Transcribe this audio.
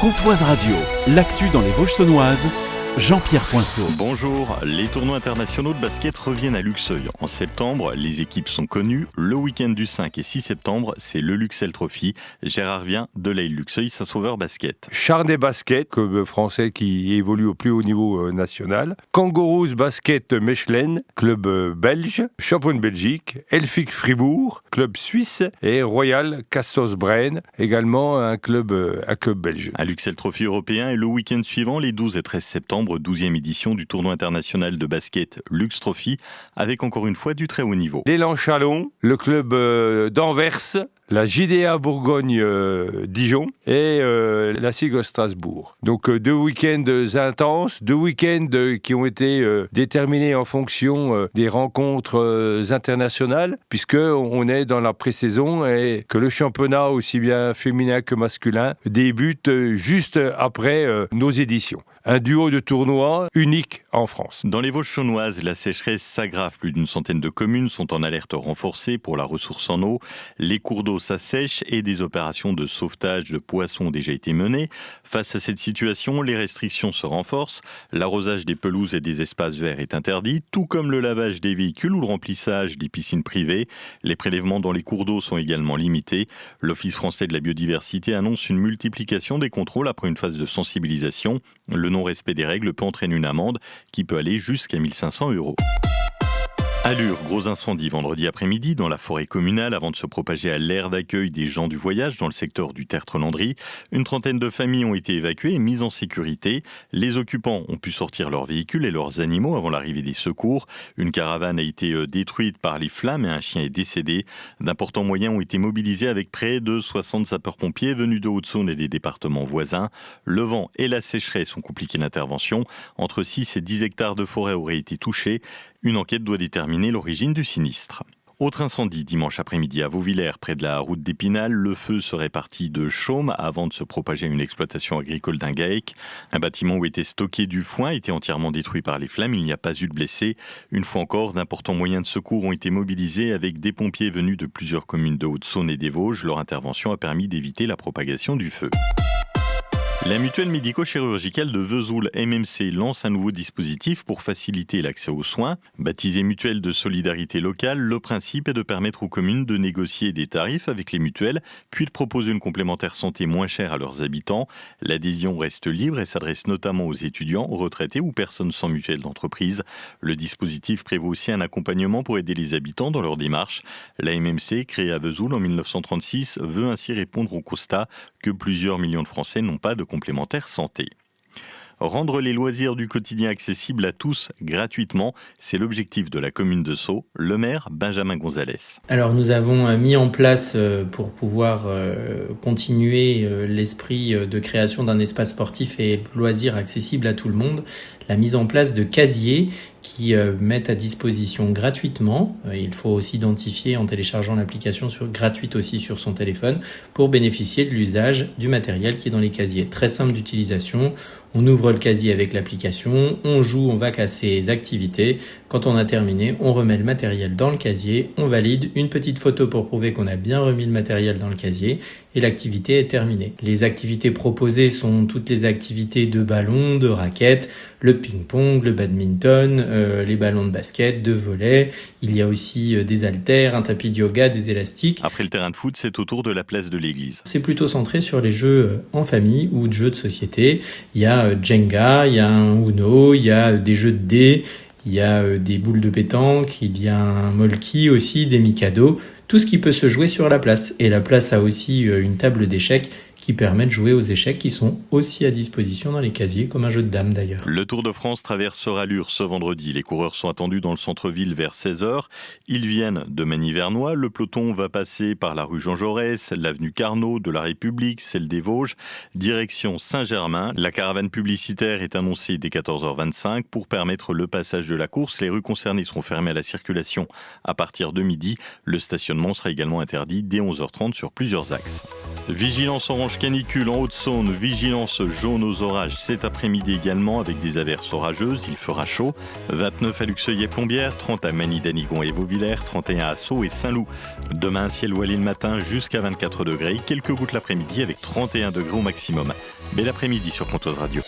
Comtoise Radio, l'actu dans les Vosges saunoises, Jean-Pierre Poinceau. Bonjour, les tournois internationaux de basket reviennent à Luxeuil. En septembre, les équipes sont connues. Le week-end du 5 et 6 septembre, c'est le Luxel Trophy. Gérard vient de l'Aile Luxeuil, Saint-Sauveur Basket. Charnay Basket, club français qui évolue au plus haut niveau national. Kangaroos Basket Mechelen, club belge. Champion de Belgique. Elfic Fribourg, club suisse. Et Royal Castos-Brenne, également un club belge. Un Luxel Trophy européen et le week-end suivant, les 12 et 13 septembre, 12e édition du tournoi international de basket Lux Trophy, avec encore une fois du très haut niveau. L'élan Chalon, le club d'Anvers, la JDA Bourgogne-Dijon et la SIGO Strasbourg. Donc deux week-ends intenses, deux week-ends qui ont été déterminés en fonction des rencontres internationales, puisqu'on est dans la pré-saison et que le championnat, aussi bien féminin que masculin, débute juste après nos éditions. Un duo de tournois unique en France. Dans les Vosges saunoises, la sécheresse s'aggrave. Plus d'une centaine de communes sont en alerte renforcée pour la ressource en eau. Les cours d'eau s'assèchent et des opérations de sauvetage de poissons ont déjà été menées. Face à cette situation, les restrictions se renforcent. L'arrosage des pelouses et des espaces verts est interdit, tout comme le lavage des véhicules ou le remplissage des piscines privées. Les prélèvements dans les cours d'eau sont également limités. L'Office français de la biodiversité annonce une multiplication des contrôles après une phase de sensibilisation. Le non-respect des règles peut entraîner une amende qui peut aller jusqu'à 1 500 €. Allure, gros incendie vendredi après-midi dans la forêt communale avant de se propager à l'aire d'accueil des gens du voyage dans le secteur du Tertre-Landry. Une trentaine de familles ont été évacuées et mises en sécurité. Les occupants ont pu sortir leurs véhicules et leurs animaux avant l'arrivée des secours. Une caravane a été détruite par les flammes et un chien est décédé. D'importants moyens ont été mobilisés avec près de 60 sapeurs-pompiers venus de Haute-Saône et des départements voisins. Le vent et la sécheresse ont compliqué l'intervention. Entre 6 et 10 hectares de forêt auraient été touchés. Une enquête doit déterminer l'origine du sinistre. Autre incendie dimanche après-midi à Vauvillers, près de la route d'Épinal. Le feu serait parti de Chaume avant de se propager à une exploitation agricole d'Ingaec. Un bâtiment où était stocké du foin était entièrement détruit par les flammes. Il n'y a pas eu de blessés. Une fois encore, d'importants moyens de secours ont été mobilisés avec des pompiers venus de plusieurs communes de Haute-Saône et des Vosges. Leur intervention a permis d'éviter la propagation du feu. La mutuelle médico-chirurgicale de Vesoul MMC lance un nouveau dispositif pour faciliter l'accès aux soins. Baptisé mutuelle de solidarité locale, le principe est de permettre aux communes de négocier des tarifs avec les mutuelles, puis de proposer une complémentaire santé moins chère à leurs habitants. L'adhésion reste libre et s'adresse notamment aux étudiants, aux retraités ou personnes sans mutuelle d'entreprise. Le dispositif prévoit aussi un accompagnement pour aider les habitants dans leur démarche. La MMC, créée à Vesoul en 1936, veut ainsi répondre au constat que plusieurs millions de Français n'ont pas de complémentaire santé. Rendre les loisirs du quotidien accessibles à tous gratuitement, c'est l'objectif de la commune de Sceaux, le maire Benjamin Gonzalez. Alors nous avons mis en place pour pouvoir continuer l'esprit de création d'un espace sportif et de loisirs accessible à tout le monde, la mise en place de casiers qui mettent à disposition gratuitement. Il faut s'identifier en téléchargeant l'application gratuite aussi sur son téléphone pour bénéficier de l'usage du matériel qui est dans les casiers. Très simple d'utilisation. On ouvre le casier avec l'application, on joue, on va à ses activités. Quand on a terminé, on remet le matériel dans le casier, on valide une petite photo pour prouver qu'on a bien remis le matériel dans le casier et l'activité est terminée. Les activités proposées sont toutes les activités de ballon, de raquettes, le ping-pong, le badminton, les ballons de basket, de volley. Il y a aussi des haltères, un tapis de yoga, des élastiques. Après le terrain de foot, c'est au tour de la place de l'église. C'est plutôt centré sur les jeux en famille ou de jeux de société. Il y a Jenga, il y a un Uno, il y a des jeux de dés, il y a des boules de pétanque, il y a un Molki aussi, des Mikado. Tout ce qui peut se jouer sur la place. Et la place a aussi une table d'échecs qui permet de jouer aux échecs qui sont aussi à disposition dans les casiers, comme un jeu de dames d'ailleurs. Le Tour de France traversera Allure ce vendredi. Les coureurs sont attendus dans le centre-ville vers 16h. Ils viennent de Magny-Vernois. Le peloton va passer par la rue Jean Jaurès, l'avenue Carnot, de la République, celle des Vosges, direction Saint-Germain. La caravane publicitaire est annoncée dès 14h25 pour permettre le passage de la course. Les rues concernées seront fermées à la circulation à partir de midi. Le stationnement sera également interdit dès 11h30 sur plusieurs axes. Vigilance orange canicule en Haute-Saône, vigilance jaune aux orages cet après-midi également avec des averses orageuses, il fera chaud. 29 à Luxeuil et Plombières, 30 à Magny-Danigon et Vauvillers, 31 à Sceaux et Saint-Loup. Demain, ciel voilé le matin jusqu'à 24 degrés, quelques gouttes l'après-midi avec 31 degrés au maximum. Bel après-midi sur Pontoise Radio.